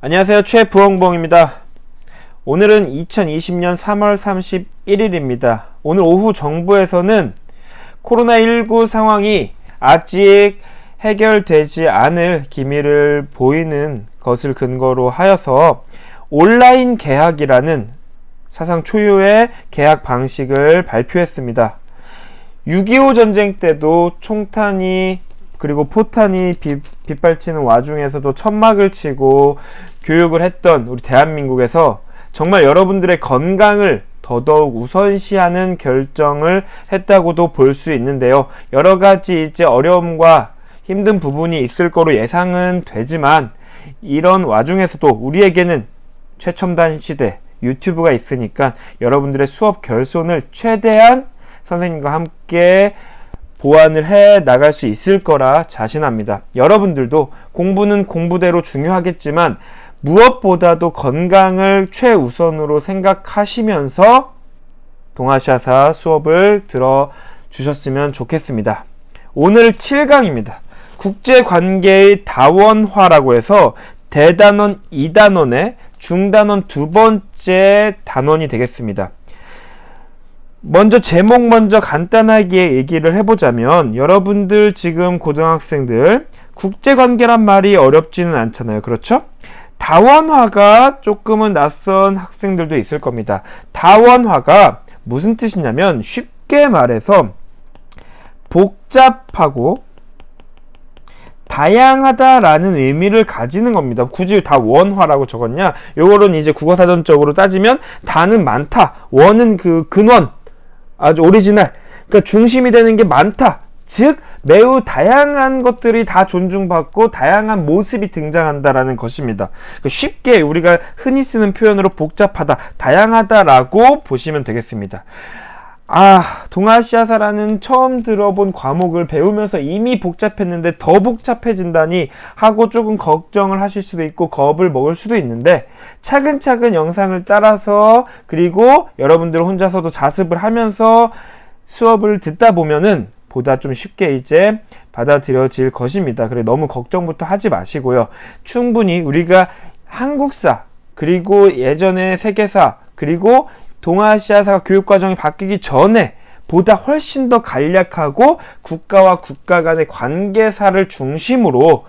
안녕하세요. 최부엉봉입니다. 오늘은 2020년 3월 31일입니다. 오늘 오후 정부에서는 코로나19 상황이 아직 해결되지 않을 기미를 보이는 것을 근거로 하여서 온라인 계약이라는 사상 초유의 계약 방식을 발표했습니다. 6.25 전쟁 때도 총탄이 그리고 포탄이 빗발치는 와중에서도 천막을 치고 교육을 했던 우리 대한민국에서 정말 여러분들의 건강을 더더욱 우선시하는 결정을 했다고도 볼 수 있는데요. 여러 가지 이제 어려움과 힘든 부분이 있을 거로 예상은 되지만 이런 와중에서도 우리에게는 최첨단 시대 유튜브가 있으니까 여러분들의 수업 결손을 최대한 선생님과 함께 보완을 해 나갈 수 있을 거라 자신합니다. 여러분들도 공부는 공부대로 중요하겠지만 무엇보다도 건강을 최우선으로 생각하시면서 동아시아사 수업을 들어주셨으면 좋겠습니다. 오늘 7강입니다. 국제관계의 다원화라고 해서 대단원 2단원의 중단원 두 번째 단원이 되겠습니다. 먼저 제목 간단하게 얘기를 해보자면 여러분들 지금 고등학생들 국제관계란 말이 어렵지는 않잖아요. 그렇죠? 다원화가 조금은 낯선 학생들도 있을 겁니다. 다원화가 무슨 뜻이냐면 쉽게 말해서 복잡하고 다양하다라는 의미를 가지는 겁니다. 굳이 다 원화라고 적었냐? 요거는 이제 국어사전적으로 따지면 다는 많다, 원은 그 근원, 아주 오리지널, 그러니까 중심이 되는 게 많다. 즉 매우 다양한 것들이 다 존중받고 다양한 모습이 등장한다라는 것입니다. 그러니까 쉽게 우리가 흔히 쓰는 표현으로 복잡하다, 다양하다라고 보시면 되겠습니다. 동아시아사라는 처음 들어본 과목을 배우면서 이미 복잡했는데 더 복잡해진다니 하고 조금 걱정을 하실 수도 있고 겁을 먹을 수도 있는데 차근차근 영상을 따라서 그리고 여러분들 혼자서도 자습을 하면서 수업을 듣다 보면은 보다 좀 쉽게 이제 받아들여질 것입니다. 그래 너무 걱정부터 하지 마시고요. 충분히 우리가 한국사 그리고 예전의 세계사 그리고 동아시아사 교육과정이 바뀌기 전에 보다 훨씬 더 간략하고 국가와 국가 간의 관계사를 중심으로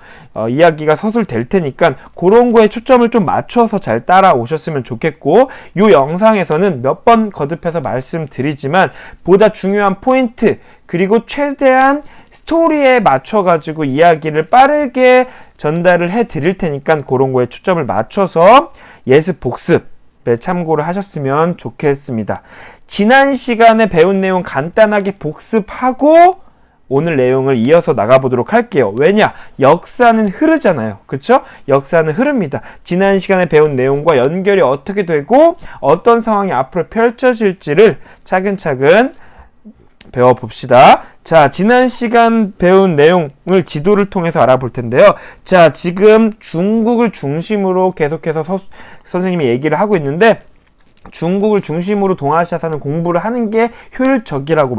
이야기가 서술될 테니까 그런 거에 초점을 좀 맞춰서 잘 따라오셨으면 좋겠고 이 영상에서는 몇 번 거듭해서 말씀드리지만 보다 중요한 포인트 그리고 최대한 스토리에 맞춰가지고 이야기를 빠르게 전달을 해드릴 테니까 그런 거에 초점을 맞춰서 예습 복습 참고를 하셨으면 좋겠습니다. 지난 시간에 배운 내용 간단하게 복습하고 오늘 내용을 이어서 나가보도록 할게요. 왜냐? 역사는 흐르잖아요. 그쵸? 역사는 흐릅니다. 지난 시간에 배운 내용과 연결이 어떻게 되고 어떤 상황이 앞으로 펼쳐질지를 차근차근 배워봅시다. 자, 지난 시간 배운 내용을 지도를 통해서 알아볼 텐데요. 자, 지금 중국을 중심으로 계속해서 선생님이 얘기를 하고 있는데 중국을 중심으로 동아시아사는 공부를 하는 게 효율적이라고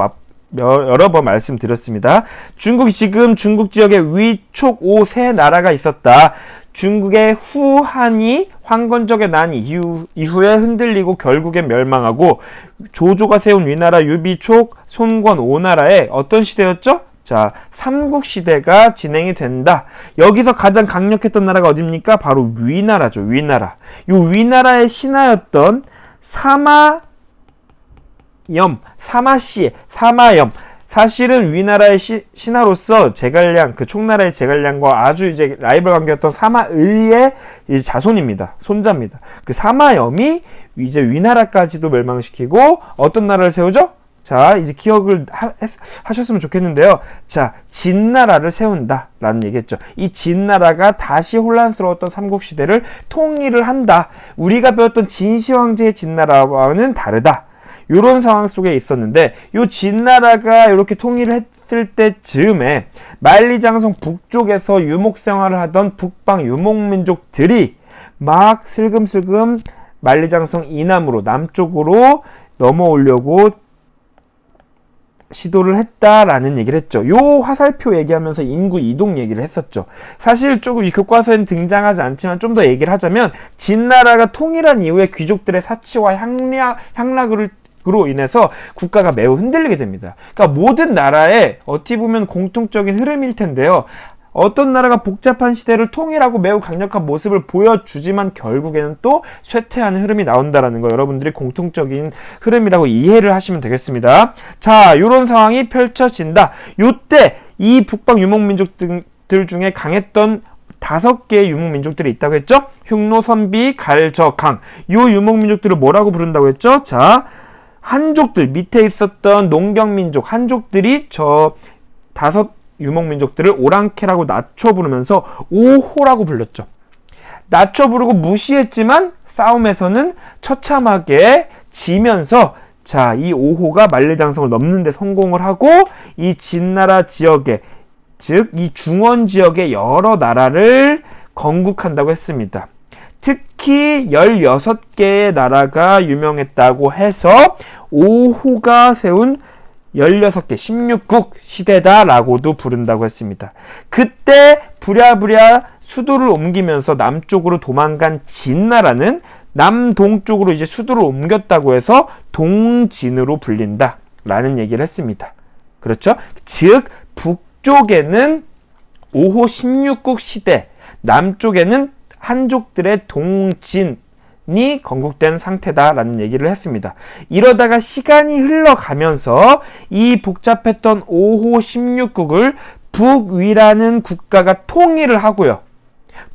여러 번 말씀드렸습니다. 중국이 지금 중국 지역에 위촉, 오 세 나라가 있었다. 중국의 후한이 황건적의 난 이후에 흔들리고 결국엔 멸망하고 조조가 세운 위나라, 유비촉, 손권 오나라의 어떤 시대였죠? 자, 삼국시대가 진행이 된다. 여기서 가장 강력했던 나라가 어딥니까? 바로 위나라죠. 위나라. 이 위나라의 신하였던 사마염, 사마염. 사실은 위나라의 신하로서 제갈량, 그 총나라의 제갈량과 아주 이제 라이벌 관계였던 사마의의 자손입니다. 손자입니다. 그 사마염이 이제 위나라까지도 멸망시키고 어떤 나라를 세우죠? 자, 이제 기억을 하셨으면 좋겠는데요. 자, 진나라를 세운다라는 얘기했죠. 이 진나라가 다시 혼란스러웠던 삼국시대를 통일을 한다. 우리가 배웠던 진시황제의 진나라와는 다르다. 이런 상황 속에 있었는데 요 진나라가 이렇게 통일을 했을 때 즈음에 만리장성 북쪽에서 유목 생활을 하던 북방 유목민족들이 막 슬금슬금 만리장성 이남으로 남쪽으로 넘어오려고 시도를 했다라는 얘기를 했죠. 요 화살표 얘기하면서 인구 이동 얘기를 했었죠. 사실 조금 이 교과서에는 등장하지 않지만 좀 더 얘기를 하자면 진나라가 통일한 이후에 귀족들의 사치와 향락으로 인해서 국가가 매우 흔들리게 됩니다. 그러니까 모든 나라의 어떻게 보면 공통적인 흐름일 텐데요. 어떤 나라가 복잡한 시대를 통일하고 매우 강력한 모습을 보여주지만 결국에는 또 쇠퇴하는 흐름이 나온다라는 거 여러분들이 공통적인 흐름이라고 이해를 하시면 되겠습니다. 자, 요런 상황이 펼쳐진다. 요때 이 북방 유목민족들 중에 강했던 5개의 유목민족들이 있다고 했죠? 흉노, 선비, 갈, 저, 강. 요 유목민족들을 뭐라고 부른다고 했죠? 자, 한족들 밑에 있었던 농경민족 한족들이 저 5 유목민족들을 오랑캐라고 낮춰 부르면서 오호라고 불렀죠. 낮춰 부르고 무시했지만 싸움에서는 처참하게 지면서 자, 이 오호가 만리장성을 넘는 데 성공을 하고 이 진나라 지역에 즉 이 중원 지역의 여러 나라를 건국한다고 했습니다. 특히 16개의 나라가 유명했다고 해서 오호가 세운 16개 16국 시대다라고도 부른다고 했습니다. 그때 부랴부랴 수도를 옮기면서 남쪽으로 도망간 진나라는 남동쪽으로 이제 수도를 옮겼다고 해서 동진으로 불린다라는 얘기를 했습니다. 그렇죠? 즉 북쪽에는 5호 16국 시대, 남쪽에는 한족들의 동진이 건국된 상태다라는 얘기를 했습니다. 이러다가 시간이 흘러가면서 이 복잡했던 5호 16국을 북위라는 국가가 통일을 하고요.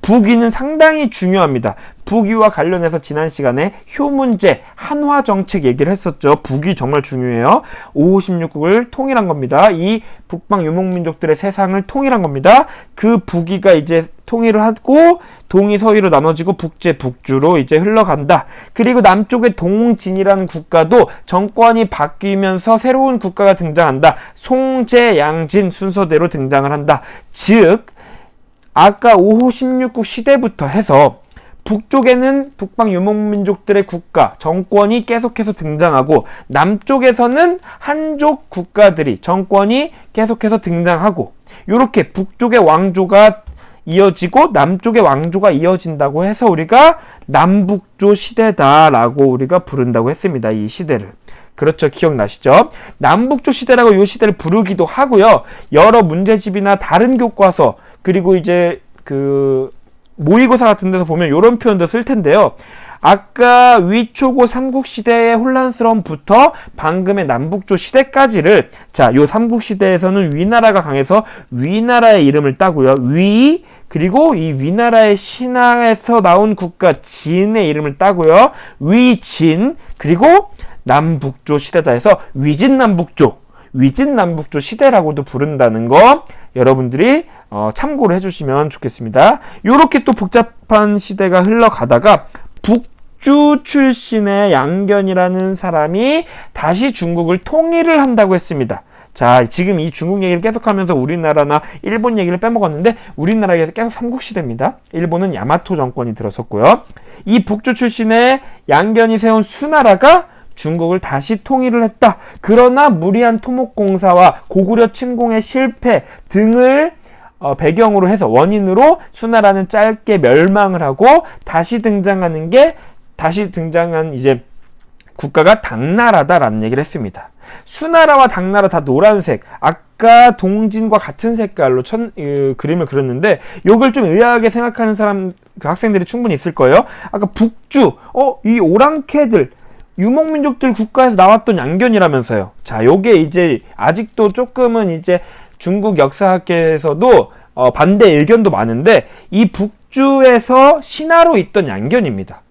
북위는 상당히 중요합니다. 북위와 관련해서 지난 시간에 효문제, 한화정책 얘기를 했었죠. 북위 정말 중요해요. 5호 16국을 통일한 겁니다. 이 북방 유목민족들의 세상을 통일한 겁니다. 그 북위가 이제 통일을 하고 동이 서위로 나눠지고 북제, 북주로 이제 흘러간다. 그리고 남쪽의 동진이라는 국가도 정권이 바뀌면서 새로운 국가가 등장한다. 송제, 양진 순서대로 등장을 한다. 즉 아까 5호 16국 시대부터 해서 북쪽에는 북방 유목민족들의 국가, 정권이 계속해서 등장하고 남쪽에서는 한족 국가들이 정권이 계속해서 등장하고 이렇게 북쪽의 왕조가 이어지고 남쪽의 왕조가 이어진다고 해서 우리가 남북조 시대다라고 우리가 부른다고 했습니다. 이 시대를. 그렇죠. 기억나시죠? 남북조 시대라고 이 시대를 부르기도 하고요. 여러 문제집이나 다른 교과서 그리고 이제 그 모의고사 같은 데서 보면 이런 표현도 쓸 텐데요. 아까 위초고 삼국시대의 혼란스러움부터 방금의 남북조 시대까지를 자, 요 삼국시대에서는 위나라가 강해서 위나라의 이름을 따고요. 위 그리고 이 위나라의 신화에서 나온 국가 진의 이름을 따고요. 위진 그리고 남북조 시대다 해서 위진남북조 시대라고도 부른다는 거 여러분들이 참고를 해주시면 좋겠습니다. 요렇게 또 복잡한 시대가 흘러가다가 북주 출신의 양견이라는 사람이 다시 중국을 통일을 한다고 했습니다. 자, 지금 이 중국 얘기를 계속하면서 우리나라나 일본 얘기를 빼먹었는데 우리나라에서 계속 삼국시대입니다. 일본은 야마토 정권이 들어섰고요. 이 북주 출신의 양견이 세운 수나라가 중국을 다시 통일을 했다. 그러나 무리한 토목공사와 고구려 침공의 실패 등을 배경으로 해서 원인으로 수나라는 짧게 멸망을 하고 다시 등장한 이제 국가가 당나라다라는 얘기를 했습니다. 수나라와 당나라 다 노란색, 아까 동진과 같은 색깔로 그림을 그렸는데 이걸 좀 의아하게 생각하는 학생들이 충분히 있을 거예요. 아까 북주, 이 오랑캐들 유목민족들 국가에서 나왔던 양견이라면서요. 자, 요게 이제 아직도 조금은 이제 중국 역사학계에서도 반대 의견도 많은데 이 북주에서 신화로 있던 양견입니다.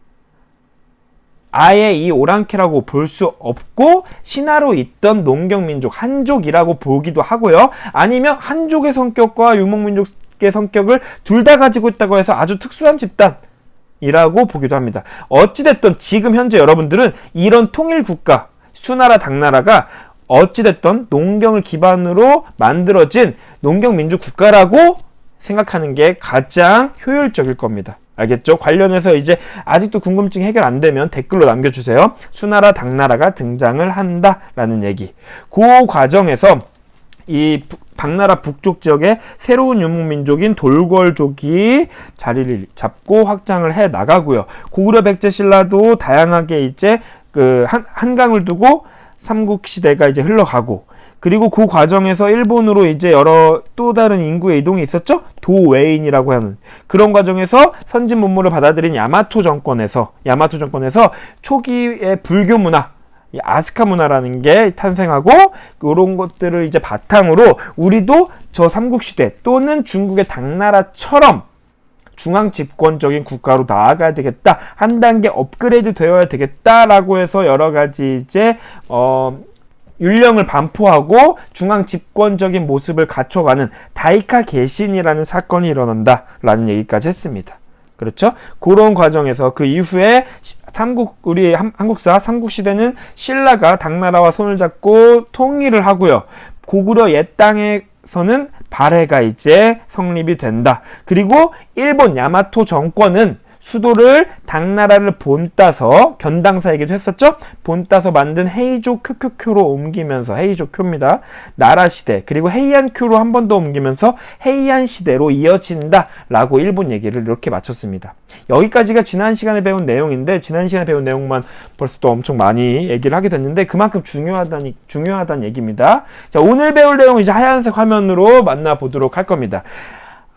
아예 이 오랑캐라고 볼 수 없고 신화로 있던 농경민족 한족이라고 보기도 하고요. 아니면 한족의 성격과 유목민족의 성격을 둘 다 가지고 있다고 해서 아주 특수한 집단이라고 보기도 합니다. 어찌됐든 지금 현재 여러분들은 이런 통일국가 수나라 당나라가 어찌됐든 농경을 기반으로 만들어진 농경민족 국가라고 생각하는 게 가장 효율적일 겁니다. 알겠죠? 관련해서 이제 아직도 궁금증 해결 안 되면 댓글로 남겨주세요. 수나라, 당나라가 등장을 한다라는 얘기. 그 과정에서 이 당나라 북쪽 지역에 새로운 유목민족인 돌궐족이 자리를 잡고 확장을 해 나가고요. 고구려 백제 신라도 다양하게 이제 그 한강을 두고 삼국시대가 이제 흘러가고, 그리고 그 과정에서 일본으로 이제 여러 또 다른 인구의 이동이 있었죠? 도웨인이라고 하는 그런 과정에서 선진 문물을 받아들인 야마토 정권에서 초기의 불교 문화, 아스카 문화라는 게 탄생하고, 그런 것들을 이제 바탕으로 우리도 저 삼국시대 또는 중국의 당나라처럼 중앙 집권적인 국가로 나아가야 되겠다, 한 단계 업그레이드 되어야 되겠다라고 해서 여러 가지 이제 율령을 반포하고 중앙 집권적인 모습을 갖춰가는 다이카 개신이라는 사건이 일어난다라는 얘기까지 했습니다. 그렇죠? 그런 과정에서 그 이후에 우리 한국사 삼국시대는 신라가 당나라와 손을 잡고 통일을 하고요. 고구려 옛 땅에서는 발해가 이제 성립이 된다. 그리고 일본 야마토 정권은 수도를 당나라를 본따서, 견당사이기도 했었죠? 본따서 만든 헤이조 쿄쿄쿄로 옮기면서, 헤이조 쿄입니다. 나라시대, 그리고 헤이안 쿄로 한 번 더 옮기면서 헤이안 시대로 이어진다 라고 일본 얘기를 이렇게 마쳤습니다. 여기까지가 지난 시간에 배운 내용인데, 지난 시간에 배운 내용만 벌써 또 엄청 많이 얘기를 하게 됐는데 그만큼 중요하다는 얘기입니다. 자, 오늘 배울 내용 이제 하얀색 화면으로 만나보도록 할 겁니다.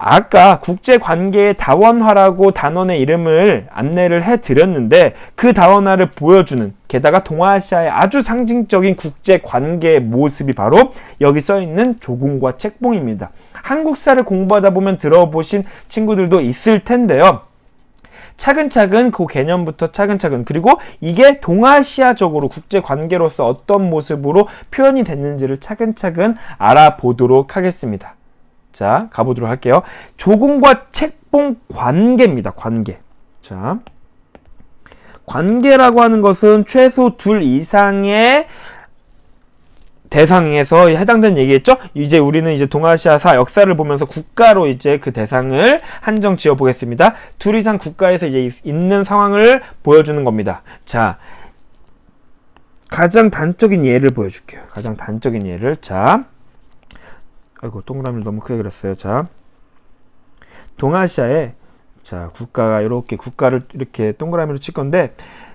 아까 국제관계의 다원화라고 단원의 이름을 안내를 해드렸는데, 그 다원화를 보여주는, 게다가 동아시아의 아주 상징적인 국제관계의 모습이 바로 여기 써있는 조공과 책봉입니다. 한국사를 공부하다 보면 들어보신 친구들도 있을 텐데요. 차근차근 그 개념부터 차근차근, 그리고 이게 동아시아적으로 국제관계로서 어떤 모습으로 표현이 됐는지를 차근차근 알아보도록 하겠습니다. 자, 가보도록 할게요. 조공과 책봉 관계입니다. 관계. 자, 관계라고 하는 것은 최소 둘 이상의 대상에서 해당되는 얘기겠죠? 이제 우리는 이제 동아시아사 역사를 보면서 국가로 이제 그 대상을 한정 지어 보겠습니다. 둘 이상 국가에서 이제 있는 상황을 보여주는 겁니다. 자, 가장 단적인 예를 보여줄게요. 가장 단적인 예를. 자, 아이고, 동그라미를 너무 크게 그렸어요. 자, 동아시아에, 자, 국가가 이렇게, 국가를 이렇게 동그라미로 칠 건데,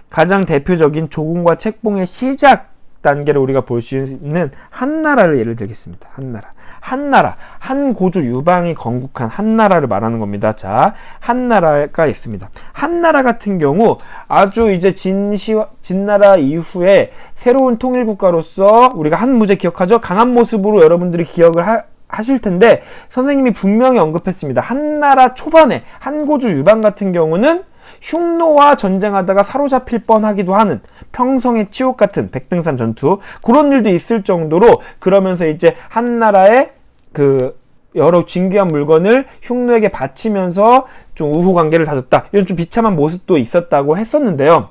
가장 대표적인 조공과 책봉의 시작 단계를 우리가 볼 수 있는 한나라를 예를 들겠습니다. 한나라, 한고조 유방이 건국한 한나라를 말하는 겁니다. 자, 한나라가 있습니다. 한나라 같은 경우 아주 이제 진나라 이후에 새로운 통일국가로서 우리가 한무제 기억하죠? 강한 모습으로 여러분들이 기억을 하실 텐데, 선생님이 분명히 언급했습니다. 한나라 초반에 한고조 유방 같은 경우는 흉노와 전쟁하다가 사로잡힐 뻔하기도 하는 평성의 치욕 같은 백등산 전투, 그런 일도 있을 정도로, 그러면서 이제 한나라의 그 여러 진귀한 물건을 흉노에게 바치면서 좀 우호 관계를 다졌다, 이런 좀 비참한 모습도 있었다고 했었는데요.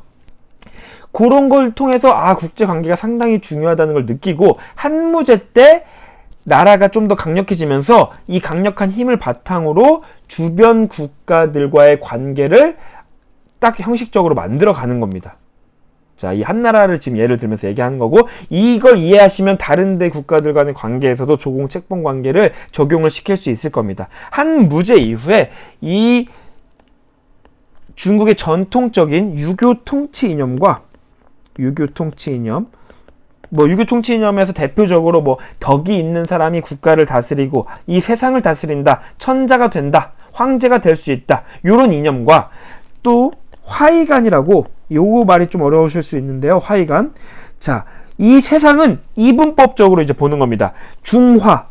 그런 걸 통해서 국제 관계가 상당히 중요하다는 걸 느끼고, 한무제 때 나라가 좀 더 강력해지면서 이 강력한 힘을 바탕으로 주변 국가들과의 관계를 딱 형식적으로 만들어 가는 겁니다. 자, 이 한나라를 지금 예를 들면서 얘기하는 거고, 이걸 이해하시면 다른 데 국가들 간의 관계에서도 조공 책봉 관계를 적용을 시킬 수 있을 겁니다. 한무제 이후에 이 중국의 전통적인 유교 통치 이념과 유교 통치 이념, 유교 통치 이념에서 대표적으로 덕이 있는 사람이 국가를 다스리고 이 세상을 다스린다, 천자가 된다, 황제가 될 수 있다, 이런 이념과, 또 화이관이라고, 요거 말이 좀 어려우실 수 있는데요. 화이관. 자, 이 세상은 이분법적으로 이제 보는 겁니다. 중화,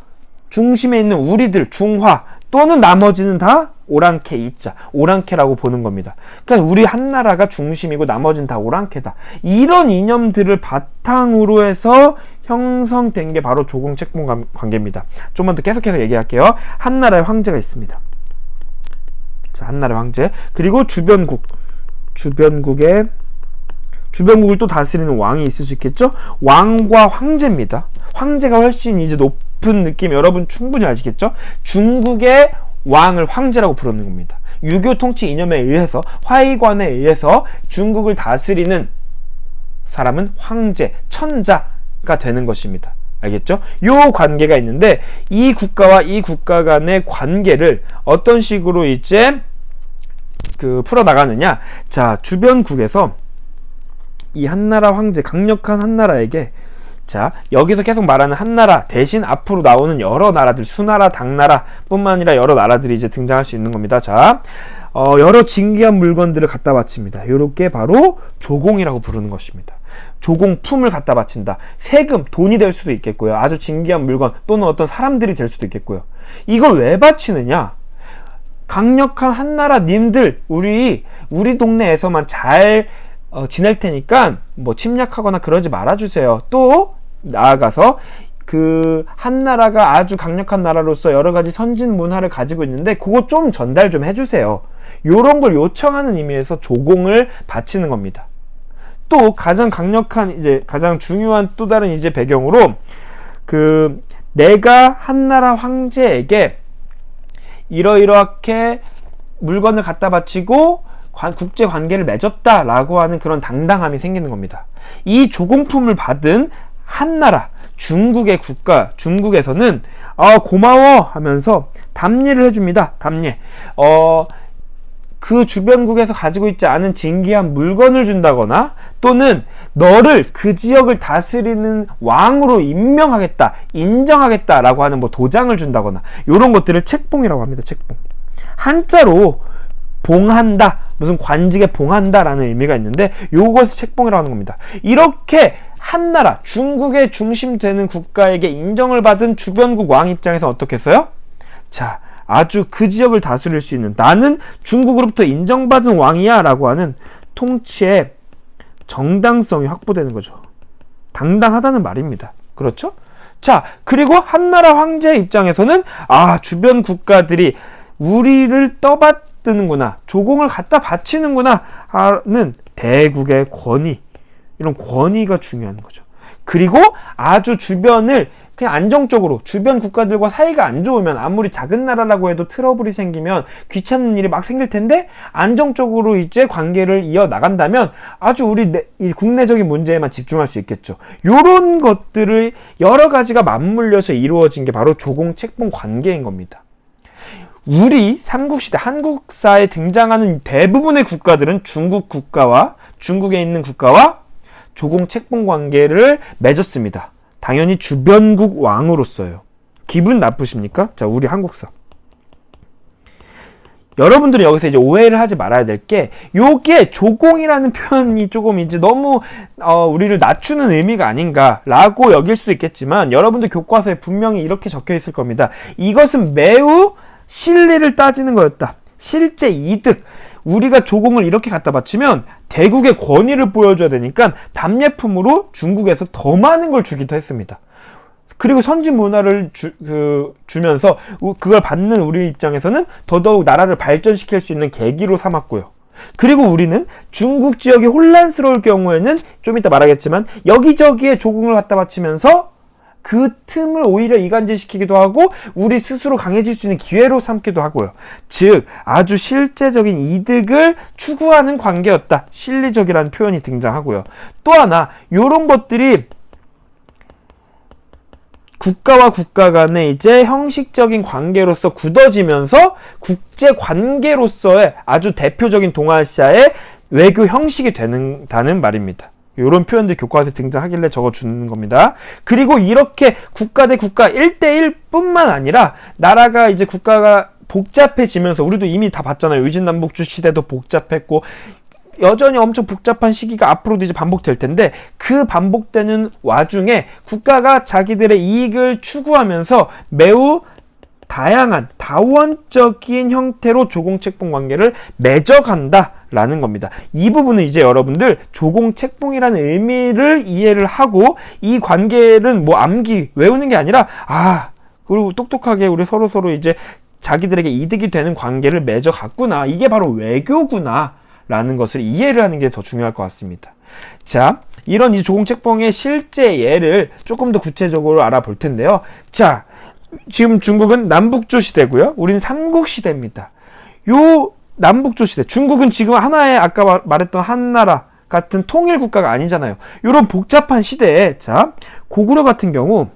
중심에 있는 우리들 중화, 또는 나머지는 다 오랑캐 이자, 오랑캐라고 보는 겁니다. 그러니까 우리 한나라가 중심이고 나머지는 다 오랑캐다. 이런 이념들을 바탕으로 해서 형성된 게 바로 조공 책봉 관계입니다. 좀만 더 계속해서 얘기할게요. 한나라의 황제가 있습니다. 자, 한나라의 황제. 그리고 주변국을 또 다스리는 왕이 있을 수 있겠죠? 왕과 황제입니다. 황제가 훨씬 이제 높은 느낌, 여러분 충분히 아시겠죠? 중국의 왕을 황제라고 부르는 겁니다. 유교 통치 이념에 의해서, 화의관에 의해서 중국을 다스리는 사람은 황제, 천자가 되는 것입니다. 알겠죠? 요 관계가 있는데 이 국가와 이 국가 간의 관계를 어떤 식으로 이제 풀어나가느냐. 자, 주변국에서 이 한나라 황제, 강력한 한나라에게, 자, 여기서 계속 말하는 한나라 대신 앞으로 나오는 여러 나라들, 수나라, 당나라 뿐만 아니라 여러 나라들이 이제 등장할 수 있는 겁니다. 자, 여러 진귀한 물건들을 갖다 바칩니다. 요렇게 바로 조공이라고 부르는 것입니다. 조공품을 갖다 바친다. 세금, 돈이 될 수도 있겠고요. 아주 진귀한 물건 또는 어떤 사람들이 될 수도 있겠고요. 이걸 왜 바치느냐? 강력한 한나라 님들, 우리 동네에서만 잘 지낼 테니까 뭐 침략하거나 그러지 말아주세요. 또 나아가서 그 한나라가 아주 강력한 나라로서 여러 가지 선진 문화를 가지고 있는데 그거 좀 전달 좀 해주세요. 요런 걸 요청하는 의미에서 조공을 바치는 겁니다. 또 가장 강력한, 이제 가장 중요한 또 다른 이제 배경으로, 내가 한나라 황제에게 이러이러하게 물건을 갖다 바치고 국제 관계를 맺었다라고 하는 그런 당당함이 생기는 겁니다. 이 조공품을 받은 한나라, 중국의 국가, 중국에서는 고마워 하면서 답례를 해줍니다. 답례. 그 주변국에서 가지고 있지 않은 진귀한 물건을 준다거나, 또는 너를 그 지역을 다스리는 왕으로 임명하겠다, 인정하겠다라고 하는 뭐 도장을 준다거나, 이런 것들을 책봉이라고 합니다. 책봉. 한자로 봉한다, 무슨 관직에 봉한다라는 의미가 있는데 요것을 책봉이라고 하는 겁니다. 이렇게 한나라, 중국의 중심 되는 국가에게 인정을 받은 주변국 왕 입장에서 어떻겠어요? 자, 아주 그 지역을 다스릴 수 있는, 나는 중국으로부터 인정받은 왕이야 라고 하는 통치의 정당성이 확보되는 거죠. 당당하다는 말입니다. 그렇죠? 자, 그리고 한나라 황제 입장에서는 주변 국가들이 우리를 떠받드는구나, 조공을 갖다 바치는구나 하는 대국의 권위, 이런 권위가 중요한 거죠. 그리고 아주 주변을 그냥 안정적으로, 주변 국가들과 사이가 안 좋으면, 아무리 작은 나라라고 해도 트러블이 생기면 귀찮은 일이 막 생길 텐데, 안정적으로 이제 관계를 이어나간다면 아주 우리 이 국내적인 문제에만 집중할 수 있겠죠. 요런 것들을 여러 가지가 맞물려서 이루어진 게 바로 조공 책봉 관계인 겁니다. 우리 삼국시대 한국사에 등장하는 대부분의 국가들은 중국에 있는 국가와 조공 책봉 관계를 맺었습니다. 당연히 주변국 왕으로서요. 기분 나쁘십니까? 자, 우리 한국사. 여러분들이 여기서 이제 오해를 하지 말아야 될 게, 요게 조공이라는 표현이 조금 이제 너무 우리를 낮추는 의미가 아닌가라고 여길 수도 있겠지만, 여러분들 교과서에 분명히 이렇게 적혀 있을 겁니다. 이것은 매우 실리를 따지는 거였다. 실제 이득. 우리가 조공을 이렇게 갖다 바치면 대국의 권위를 보여줘야 되니까 답례품으로 중국에서 더 많은 걸 주기도 했습니다. 그리고 선진 문화를 주면서 그걸 받는 우리 입장에서는 더더욱 나라를 발전시킬 수 있는 계기로 삼았고요. 그리고 우리는 중국 지역이 혼란스러울 경우에는 좀 이따 말하겠지만 여기저기에 조공을 갖다 바치면서 그 틈을 오히려 이간질시키기도 하고 우리 스스로 강해질 수 있는 기회로 삼기도 하고요. 즉 아주 실제적인 이득을 추구하는 관계였다. 실리적이라는 표현이 등장하고요. 또 하나 이런 것들이 국가와 국가 간의 이제 형식적인 관계로서 굳어지면서 국제 관계로서의 아주 대표적인 동아시아의 외교 형식이 된다는 말입니다. 이런 표현들 교과서에 등장하길래 적어주는 겁니다. 그리고 이렇게 국가 대 국가 1대1 뿐만 아니라 나라가 이제 국가가 복잡해지면서 우리도 이미 다 봤잖아요. 위진남북주 시대도 복잡했고 여전히 엄청 복잡한 시기가 앞으로도 이제 반복될 텐데 그 반복되는 와중에 국가가 자기들의 이익을 추구하면서 매우 다양한 다원적인 형태로 조공책봉 관계를 맺어간다라는 겁니다. 이 부분은 이제 여러분들 조공책봉이라는 의미를 이해를 하고 이 관계는 뭐 암기 외우는 게 아니라 그리고 똑똑하게 우리 서로 이제 자기들에게 이득이 되는 관계를 맺어갔구나. 이게 바로 외교구나 라는 것을 이해를 하는 게 더 중요할 것 같습니다. 자, 이런 이 조공책봉의 실제 예를 조금 더 구체적으로 알아볼 텐데요. 자, 지금 중국은 남북조 시대고요. 우린 삼국시대입니다. 요 남북조 시대, 중국은 지금 하나의 아까 말했던 한나라 같은 통일 국가가 아니잖아요. 이런 복잡한 시대에 자 고구려 같은 경우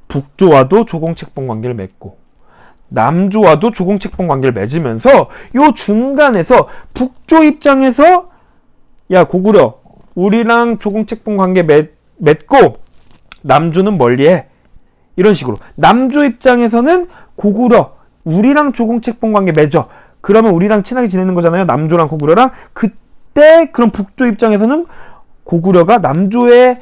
북조와도 조공책봉 관계를 맺고 남조와도 조공책봉 관계를 맺으면서 요 중간에서 북조 입장에서 야 고구려 우리랑 조공책봉 관계 맺고 남조는 멀리해 이런 식으로 남조 입장에서는 고구려 우리랑 조공책봉 관계 맺어 그러면 우리랑 친하게 지내는 거잖아요. 남조랑 고구려랑. 그때 그럼 북조 입장에서는 고구려가 남조의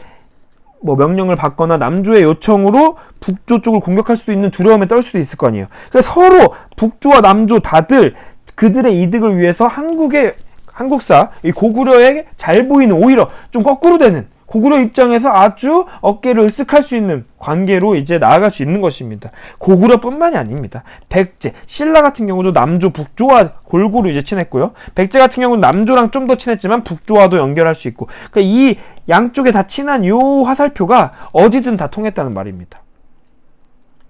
뭐 명령을 받거나 남조의 요청으로 북조 쪽을 공격할 수도 있는 두려움에 떨 수도 있을 거 아니에요. 그래서 서로 북조와 남조 다들 그들의 이득을 위해서 한국사 이 고구려에 잘 보이는 오히려 좀 거꾸로 되는 고구려 입장에서 아주 어깨를 으쓱할 수 있는 관계로 이제 나아갈 수 있는 것입니다. 고구려뿐만이 아닙니다. 백제, 신라 같은 경우도 남조, 북조와 골고루 이제 친했고요. 백제 같은 경우는 남조랑 좀 더 친했지만 북조와도 연결할 수 있고, 그러니까 이 양쪽에 다 친한 요 화살표가 어디든 다 통했다는 말입니다.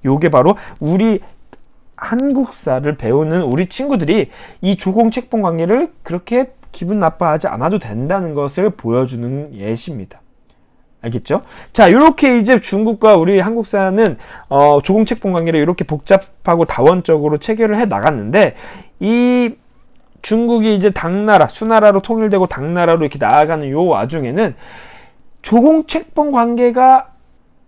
요게 바로 우리 한국사를 배우는 우리 친구들이 이 조공책봉 관계를 그렇게 기분 나빠하지 않아도 된다는 것을 보여주는 예시입니다. 알겠죠? 자, 이렇게 이제 중국과 우리 한국사는 조공책봉 관계를 이렇게 복잡하고 다원적으로 체결을 해 나갔는데 이 중국이 이제 당나라, 수나라로 통일되고 당나라로 이렇게 나아가는 요 와중에는 조공책봉 관계가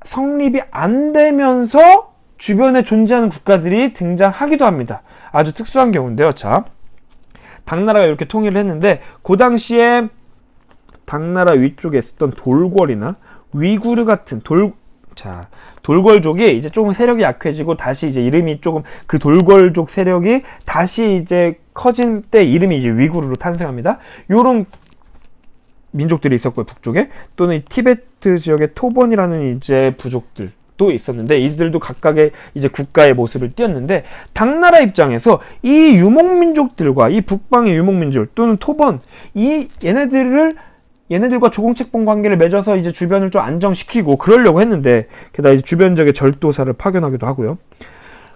성립이 안 되면서 주변에 존재하는 국가들이 등장하기도 합니다. 아주 특수한 경우인데요. 자, 당나라가 이렇게 통일을 했는데 그 당시에 당나라 위쪽에 있었던 돌궐이나 위구르 같은 돌궐족이 이제 조금 세력이 약해지고 다시 이제 이름이 조금 그 돌궐족 세력이 다시 이제 커진 때 이름이 이제 위구르로 탄생합니다. 요런 민족들이 있었고요, 북쪽에. 또는 이 티베트 지역의 토번이라는 이제 부족들 도 있었는데 이들도 각각의 이제 국가의 모습을 띄었는데 당나라 입장에서 이 유목민족들과 이 북방의 유목민족 또는 토번 얘네들과 조공책봉 관계를 맺어서 이제 주변을 좀 안정시키고 그러려고 했는데 게다가 이제 주변 지역에 절도사를 파견하기도 하고요.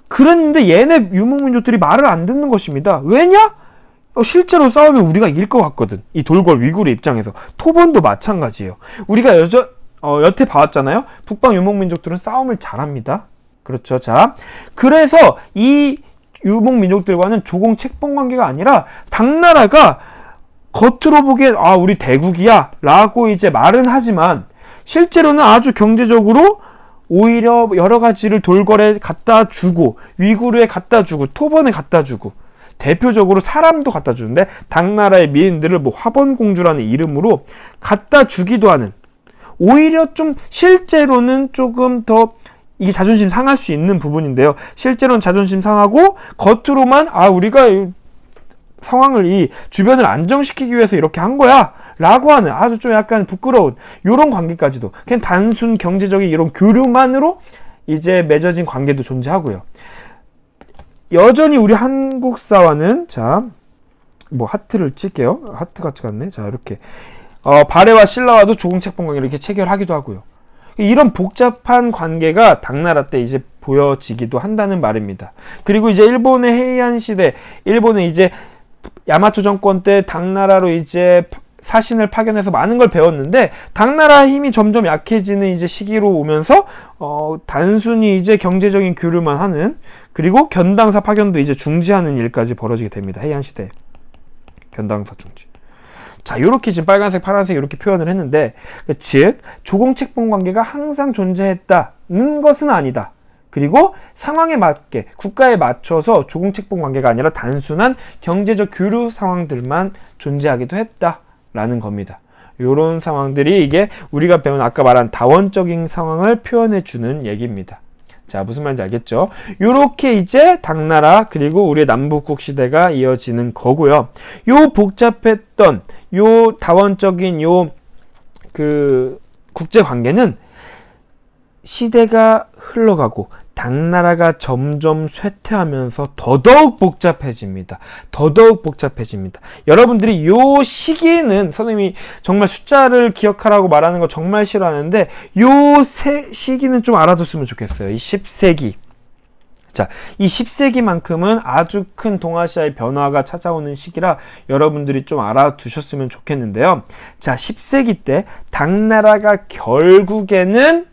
그랬는데 얘네 유목민족들이 말을 안 듣는 것입니다. 왜냐? 실제로 싸우면 우리가 이길 것 같거든. 이 돌궐 위구르 입장에서. 토번도 마찬가지예요. 우리가 여태 봐왔잖아요. 북방 유목민족들은 싸움을 잘합니다. 그렇죠. 자, 그래서 이 유목민족들과는 조공책봉 관계가 아니라 당나라가 겉으로 보기엔 우리 대국이야 라고 이제 말은 하지만 실제로는 아주 경제적으로 오히려 여러 가지를 돌궐에 갖다 주고 위구르에 갖다 주고 토번에 갖다 주고 대표적으로 사람도 갖다 주는데 당나라의 미인들을 뭐 화번공주라는 이름으로 갖다 주기도 하는 오히려 좀 실제로는 조금 더 이게 자존심 상할 수 있는 부분인데요. 실제로는 자존심 상하고 겉으로만 우리가 상황을 이 주변을 안정시키기 위해서 이렇게 한 거야 라고 하는 아주 좀 약간 부끄러운 이런 관계까지도 그냥 단순 경제적인 이런 교류만으로 이제 맺어진 관계도 존재하고요. 여전히 우리 한국사와는 자, 뭐 하트를 칠게요. 하트 같이 갔네. 자, 이렇게 발해와 신라와도 조공책봉 관계를 이렇게 체결하기도 하고요. 이런 복잡한 관계가 당나라 때 이제 보여지기도 한다는 말입니다. 그리고 이제 일본의 헤이안 시대, 일본은 이제 야마토 정권 때 당나라로 이제 사신을 파견해서 많은 걸 배웠는데 당나라의 힘이 점점 약해지는 이제 시기로 오면서 단순히 이제 경제적인 교류만 하는 그리고 견당사 파견도 이제 중지하는 일까지 벌어지게 됩니다. 헤이안 시대 견당사 중지. 자, 요렇게 지금 빨간색, 파란색 이렇게 표현을 했는데 즉 조공책봉 관계가 항상 존재했다는 것은 아니다. 그리고 상황에 맞게 국가에 맞춰서 조공책봉 관계가 아니라 단순한 경제적 교류 상황들만 존재하기도 했다라는 겁니다. 이런 상황들이 이게 우리가 배운 아까 말한 다원적인 상황을 표현해주는 얘기입니다. 자, 무슨 말인지 알겠죠? 요렇게 이제 당나라 그리고 우리의 남북국 시대가 이어지는 거고요. 요 복잡했던 요 다원적인 요 국제 관계는 시대가 흘러가고 당나라가 점점 쇠퇴하면서 더더욱 복잡해집니다. 여러분들이 요 시기는 선생님이 정말 숫자를 기억하라고 말하는 거 정말 싫어하는데 요 시기는 좀 알아뒀으면 좋겠어요. 이 10세기. 자, 이 10세기만큼은 아주 큰 동아시아의 변화가 찾아오는 시기라 여러분들이 좀 알아두셨으면 좋겠는데요. 자, 10세기 때 당나라가 결국에는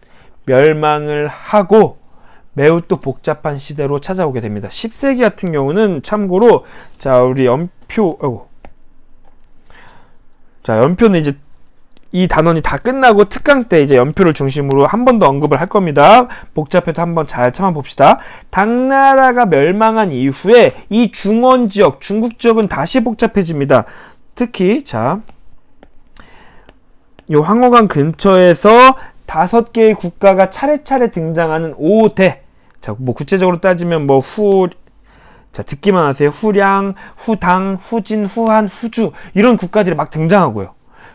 멸망을 하고 매우 또 복잡한 시대로 찾아오게 됩니다. 10세기 같은 경우는 참고로 자, 우리 연표는 이제 이 단원이 다 끝나고 특강 때 이제 연표를 중심으로 한 번 더 언급을 할 겁니다. 복잡해도 한번 잘 참아봅시다. 당나라가 멸망한 이후에 이 중원 지역, 중국 지역은 다시 복잡해집니다. 특히 자, 요 황허강 근처에서 5개의 국가가 차례차례 등장하는 5대. 자, 뭐 구체적으로 따지면 뭐 자, 듣기만 하세요. 후량, 후당, 후진, 후한, 후주 이런 국가들이 막 등장하고요.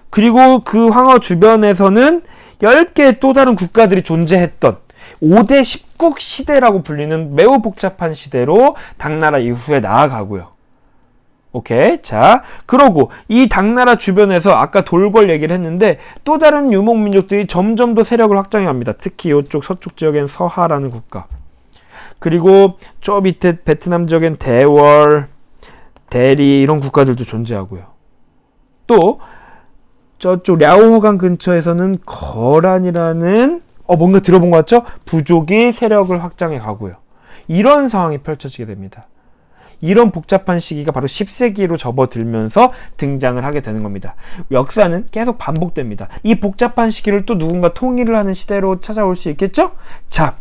그리고 그 황허 주변에서는 10개의 또 다른 국가들이 존재했던 5대 10국 시대라고 불리는 매우 복잡한 시대로 당나라 이후에 나아가고요. 오케이. 자, 그러고 이 당나라 주변에서 아까 돌궐 얘기를 했는데 또 다른 유목민족들이 점점 더 세력을 확장해 갑니다. 특히 이쪽 서쪽 지역엔 서하라는 국가. 그리고 저 밑에 베트남 지역엔 대월, 대리 이런 국가들도 존재하고요. 또 저쪽 랴오호강 근처에서는 거란이라는 뭔가 들어본 것 같죠? 부족이 세력을 확장해 가고요. 이런 상황이 펼쳐지게 됩니다. 이런 복잡한 시기가 바로 10세기로 접어들면서 등장을 하게 되는 겁니다. 역사는 계속 반복됩니다. 이 복잡한 시기를 또 누군가 통일을 하는 시대로 찾아올 수 있겠죠? 자,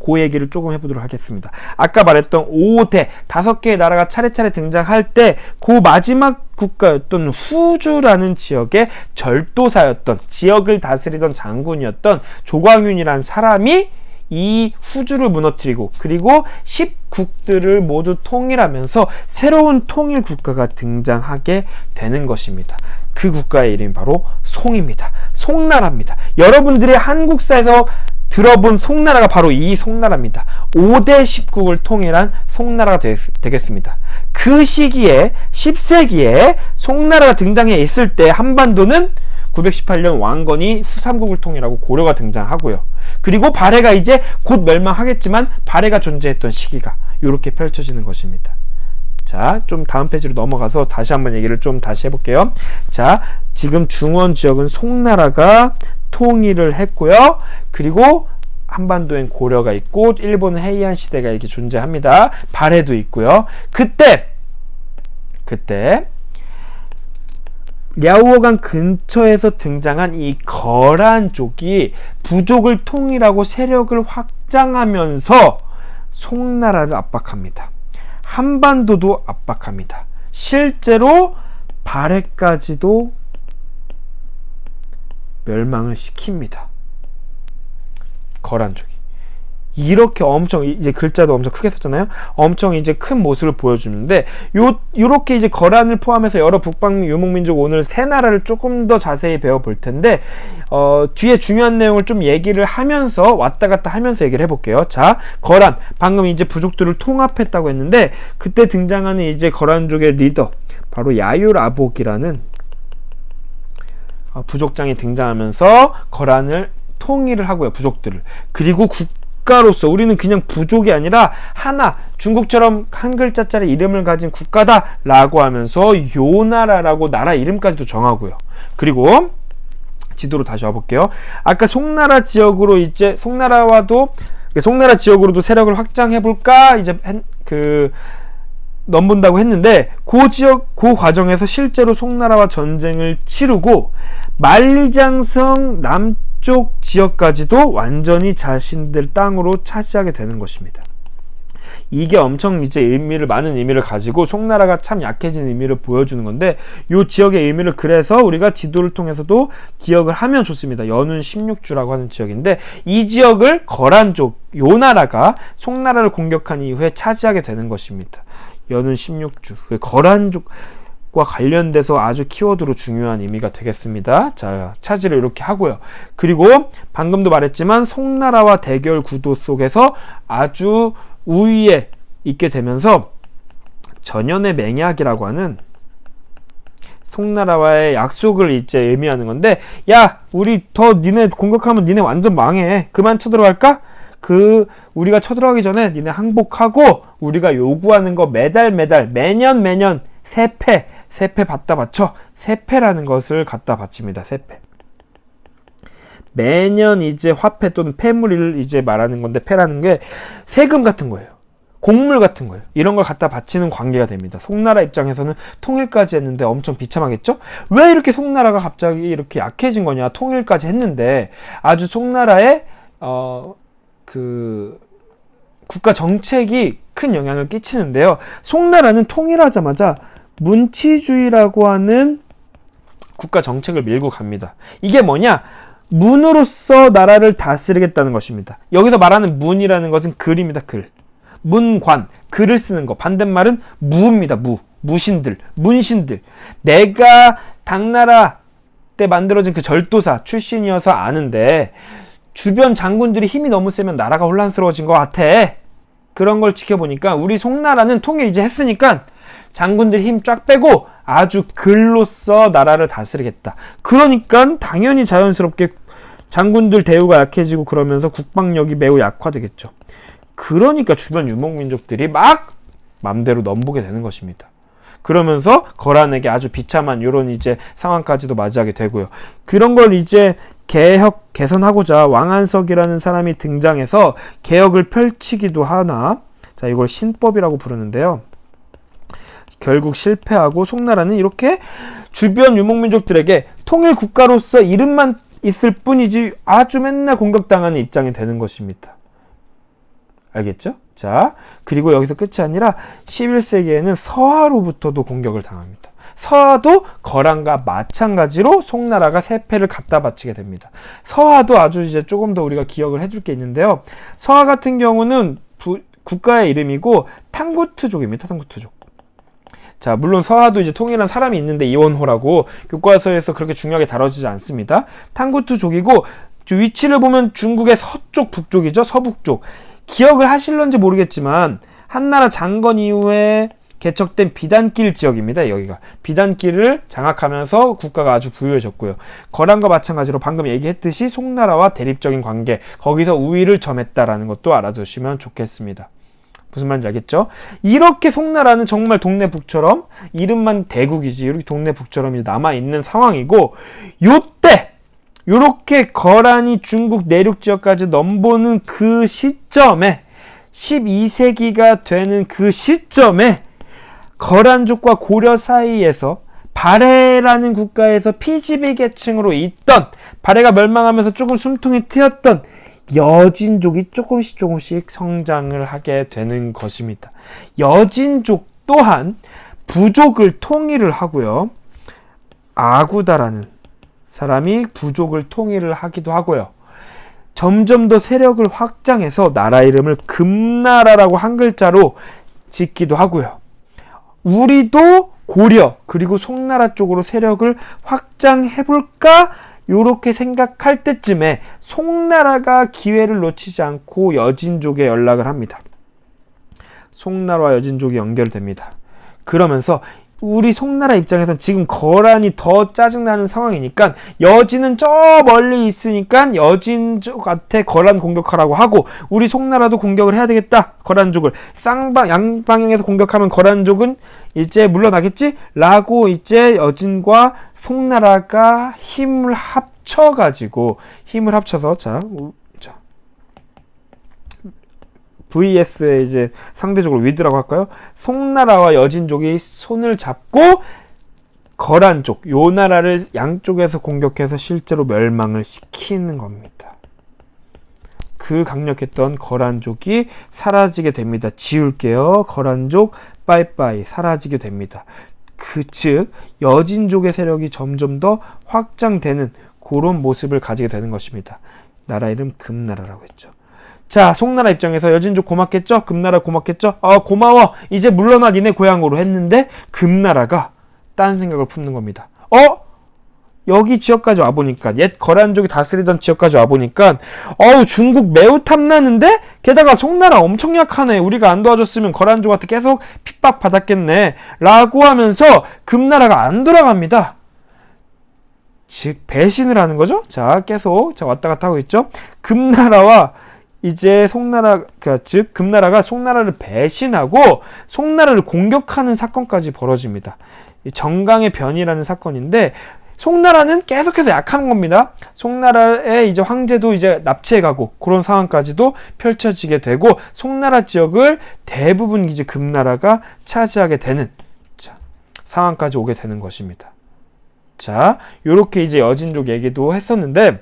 그 얘기를 조금 해보도록 하겠습니다. 아까 말했던 5대 5개의 나라가 차례차례 등장할 때 그 마지막 국가였던 후주라는 지역의 절도사였던, 지역을 다스리던 장군이었던 조광윤이라는 사람이 이 후주를 무너뜨리고 그리고 10국들을 모두 통일하면서 새로운 통일 국가가 등장하게 되는 것입니다. 그 국가의 이름이 바로 송입니다. 송나라입니다. 여러분들이 한국사에서 들어본 송나라가 바로 이 송나라입니다. 5대 10국을 통일한 송나라가 되겠습니다. 그 시기에 10세기에 송나라가 등장해 있을 때 한반도는 918년 왕건이 후삼국을 통일하고 고려가 등장하고요. 그리고 발해가 이제 곧 멸망하겠지만 발해가 존재했던 시기가 이렇게 펼쳐지는 것입니다. 자, 좀 다음 페이지로 넘어가서 다시 한번 얘기를 좀 다시 해볼게요. 자, 지금 중원 지역은 송나라가 통일을 했고요. 그리고 한반도엔 고려가 있고 일본은 헤이안 시대가 이렇게 존재합니다. 발해도 있고요. 그때 랴오호강 근처에서 등장한 이 거란족이 부족을 통일하고 세력을 확장하면서 송나라를 압박합니다. 한반도도 압박합니다. 실제로 발해까지도 멸망을 시킵니다. 거란족이. 이렇게 엄청, 이제 글자도 엄청 크게 썼잖아요. 엄청 이제 큰 모습을 보여주는데, 요렇게 이제 거란을 포함해서 여러 북방 유목민족 오늘 세 나라를 조금 더 자세히 배워볼 텐데, 뒤에 중요한 내용을 좀 얘기를 하면서, 왔다 갔다 하면서 얘기를 해볼게요. 자, 거란. 방금 이제 부족들을 통합했다고 했는데, 그때 등장하는 이제 거란족의 리더, 바로 야유라복이라는 부족장이 등장하면서 거란을 통일을 하고요. 부족들을. 그리고 국가로서 우리는 그냥 부족이 아니라 하나, 중국처럼 한 글자짜리 이름을 가진 국가다 라고 하면서 요나라라고 나라 이름까지도 정하고요. 그리고 지도로 다시 와볼게요. 아까 송나라 지역으로 이제 송나라 지역으로도 세력을 확장해볼까 이제 넘본다고 했는데 그 과정에서 실제로 송나라와 전쟁을 치르고 만리장성 남쪽 지역까지도 완전히 자신들 땅으로 차지하게 되는 것입니다. 이게 엄청 이제 많은 의미를 가지고 송나라가 참 약해진 의미를 보여주는 건데 이 지역의 의미를 그래서 우리가 지도를 통해서도 기억을 하면 좋습니다. 연운 16주라고 하는 지역인데 이 지역을 거란족, 요나라가 송나라를 공격한 이후에 차지하게 되는 것입니다. 연운 16주. 거란족과 관련돼서 아주 키워드로 중요한 의미가 되겠습니다. 자, 차지를 이렇게 하고요. 그리고 방금도 말했지만 송나라와 대결 구도 속에서 아주 우위에 있게 되면서 전연의 맹약이라고 하는 송나라와의 약속을 이제 의미하는 건데, 야, 우리 더 니네 공격하면 니네 완전 망해. 그만 쳐들어갈까? 우리가 쳐들어가기 전에 니네 항복하고 우리가 요구하는 거 매년 세패 받다 바쳐. 세패라는 것을 갖다 바칩니다. 세패. 매년 이제 화폐 또는 폐물을 이제 말하는 건데, 패라는 게 세금 같은 거예요. 곡물 같은 거예요. 이런 걸 갖다 바치는 관계가 됩니다. 송나라 입장에서는 통일까지 했는데 엄청 비참하겠죠? 왜 이렇게 송나라가 갑자기 이렇게 약해진 거냐? 통일까지 했는데 아주 송나라의 국가 정책이 큰 영향을 끼치는데요. 송나라는 통일하자마자 문치주의라고 하는 국가 정책을 밀고 갑니다. 이게 뭐냐? 문으로서 나라를 다스리겠다는 것입니다. 여기서 말하는 문이라는 것은 글입니다. 글. 문관, 글을 쓰는 거. 반대말은 무입니다. 무신들, 문신들. 내가 당나라 때 만들어진 그 절도사 출신이어서 아는데 주변 장군들이 힘이 너무 세면 나라가 혼란스러워진 것 같아. 그런 걸 지켜보니까 우리 송나라는 통일 이제 했으니까 장군들 힘 쫙 빼고 아주 글로써 나라를 다스리겠다. 그러니까 당연히 자연스럽게 장군들 대우가 약해지고 그러면서 국방력이 매우 약화되겠죠. 그러니까 주변 유목민족들이 막 맘대로 넘보게 되는 것입니다. 그러면서 거란에게 아주 비참한 이런 이제 상황까지도 맞이하게 되고요. 그런 걸 이제 개선하고자 왕안석이라는 사람이 등장해서 개혁을 펼치기도 하나, 자, 이걸 신법이라고 부르는데요. 결국 실패하고 송나라는 이렇게 주변 유목민족들에게 통일 국가로서 이름만 있을 뿐이지 아주 맨날 공격당하는 입장이 되는 것입니다. 알겠죠? 자, 그리고 여기서 끝이 아니라 11세기에는 서하로부터도 공격을 당합니다. 서하도 거란과 마찬가지로 송나라가 세패를 갖다 바치게 됩니다. 서하도 아주 이제 조금 더 우리가 기억을 해줄 게 있는데요. 서하 같은 경우는 국가의 이름이고 탕구트족입니다. 탕구트족. 자, 물론 서하도 이제 통일한 사람이 있는데 이원호라고 교과서에서 그렇게 중요하게 다뤄지지 않습니다. 탕구트족이고 위치를 보면 중국의 서쪽, 북쪽이죠. 서북쪽. 기억을 하실런지 모르겠지만 한나라 장건 이후에 개척된 비단길 지역입니다. 여기가 비단길을 장악하면서 국가가 아주 부유해졌고요. 거란과 마찬가지로 방금 얘기했듯이 송나라와 대립적인 관계, 거기서 우위를 점했다라는 것도 알아두시면 좋겠습니다. 무슨 말인지 알겠죠? 이렇게 송나라는 정말 동네 북처럼 이름만 대국이지 이렇게 동네 북처럼 남아있는 상황이고, 요때 요렇게 거란이 중국 내륙 지역까지 넘보는 그 시점에 12세기가 되는 그 시점에 거란족과 고려 사이에서 발해라는 국가에서 피지배 계층으로 있던, 발해가 멸망하면서 조금 숨통이 트였던 여진족이 조금씩 성장을 하게 되는 것입니다. 여진족 또한 부족을 통일을 하고요. 아구다라는 사람이 부족을 통일을 하기도 하고요. 점점 더 세력을 확장해서 나라 이름을 금나라라고 한 글자로 짓기도 하고요. 우리도 고려 그리고 송나라 쪽으로 세력을 확장해볼까? 요렇게 생각할 때쯤에 송나라가 기회를 놓치지 않고 여진족에 연락을 합니다. 송나라와 여진족이 연결됩니다. 그러면서 우리 송나라 입장에서는 지금 거란이 더 짜증나는 상황이니까 여진은 저 멀리 있으니까 여진족한테 거란 공격하라고 하고, 우리 송나라도 공격을 해야 되겠다. 거란족을 양방향에서 공격하면 거란족은 이제 물러나겠지? 라고 이제 여진과 송나라가 힘을 합쳐서 자 VS의 이제 상대적으로 위드라고 할까요? 송나라와 여진족이 손을 잡고 거란족, 요 나라를 양쪽에서 공격해서 실제로 멸망을 시키는 겁니다. 그 강력했던 거란족이 사라지게 됩니다. 지울게요. 거란족 빠이빠이 사라지게 됩니다. 즉 여진족의 세력이 점점 더 확장되는 그런 모습을 가지게 되는 것입니다. 나라 이름 금나라라고 했죠. 자, 송나라 입장에서 여진족 고맙겠죠? 금나라 고맙겠죠? 고마워. 이제 물러나 니네 고향으로 했는데 금나라가 딴 생각을 품는 겁니다. 여기 지역까지 와보니까, 옛 거란족이 다스리던 지역까지 와보니까 중국 매우 탐나는데 게다가 송나라 엄청 약하네. 우리가 안 도와줬으면 거란족한테 계속 핍박받았겠네 라고 하면서 금나라가 안 돌아갑니다. 즉 배신을 하는 거죠. 자, 계속 왔다 갔다 하고 있죠. 금나라와 이제 송나라가 즉 금나라가 송나라를 배신하고 송나라를 공격하는 사건까지 벌어집니다. 정강의 변이라는 사건인데 송나라는 계속해서 약하는 겁니다. 송나라의 이제 황제도 이제 납치해가고 그런 상황까지도 펼쳐지게 되고 송나라 지역을 대부분 이제 금나라가 차지하게 되는 상황까지 오게 되는 것입니다. 자, 요렇게 이제 여진족 얘기도 했었는데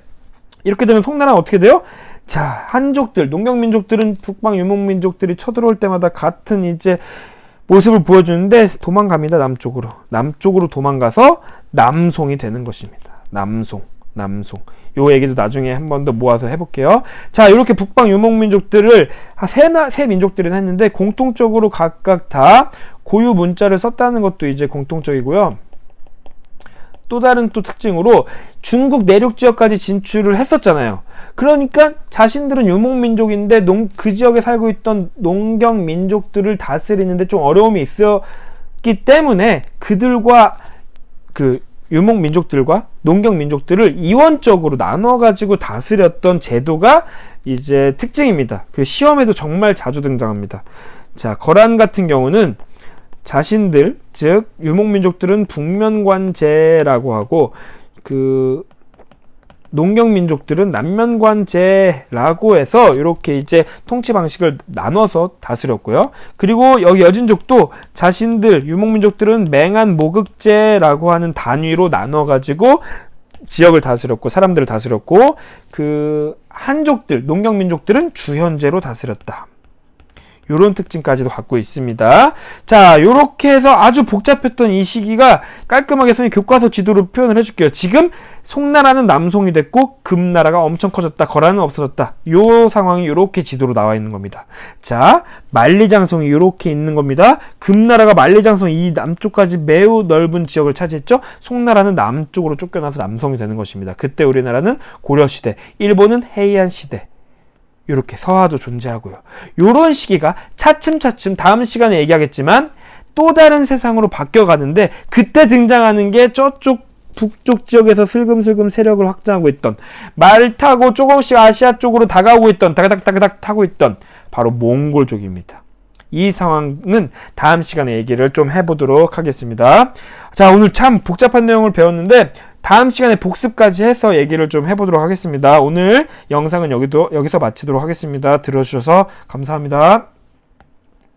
이렇게 되면 송나라는 어떻게 돼요? 자, 한족들, 농경민족들은 북방 유목민족들이 쳐들어올 때마다 같은 이제 모습을 보여주는데 도망갑니다. 남쪽으로 도망가서 남송이 되는 것입니다. 남송. 요 얘기도 나중에 한 번 더 모아서 해볼게요. 자, 이렇게 북방 유목민족들을 세 민족들은 했는데 공통적으로 각각 다 고유 문자를 썼다는 것도 이제 공통적이고요. 또 다른 또 특징으로 중국 내륙 지역까지 진출을 했었잖아요. 그러니까 자신들은 유목민족인데 그 지역에 살고 있던 농경민족들을 다스리는데 좀 어려움이 있었기 때문에 그들과 그 유목민족들과 농경민족들을 이원적으로 나눠가지고 다스렸던 제도가 이제 특징입니다. 그 시험에도 정말 자주 등장합니다. 자, 거란 같은 경우는 자신들, 즉 유목민족들은 북면관제라고 하고 그 농경민족들은 남면관제라고 해서 이렇게 이제 통치 방식을 나눠서 다스렸고요. 그리고 여기 여진족도 자신들 유목민족들은 맹한 모극제라고 하는 단위로 나눠가지고 지역을 다스렸고 사람들을 다스렸고 그 한족들, 농경민족들은 주현제로 다스렸다. 요런 특징까지도 갖고 있습니다. 자, 요렇게 해서 아주 복잡했던 이 시기가 깔끔하게 선생님 교과서 지도로 표현을 해줄게요. 지금 송나라는 남송이 됐고 금나라가 엄청 커졌다. 거란은 없어졌다. 요 상황이 요렇게 지도로 나와 있는 겁니다. 자, 만리장성이 요렇게 있는 겁니다. 금나라가 만리장성 이 남쪽까지 매우 넓은 지역을 차지했죠. 송나라는 남쪽으로 쫓겨나서 남송이 되는 것입니다. 그때 우리나라는 고려시대, 일본은 해이안시대, 이렇게 서하도 존재하고요. 요런 시기가 차츰차츰 다음 시간에 얘기하겠지만 또 다른 세상으로 바뀌어가는데 그때 등장하는 게 저쪽 북쪽 지역에서 슬금슬금 세력을 확장하고 있던 말 타고 조금씩 아시아 쪽으로 다가오고 있던 다가닥다가닥 타고 있던 바로 몽골족입니다. 이 상황은 다음 시간에 얘기를 좀 해보도록 하겠습니다. 자, 오늘 참 복잡한 내용을 배웠는데 다음 시간에 복습까지 해서 얘기를 좀 해보도록 하겠습니다. 오늘 영상은 여기서 마치도록 하겠습니다. 들어주셔서 감사합니다.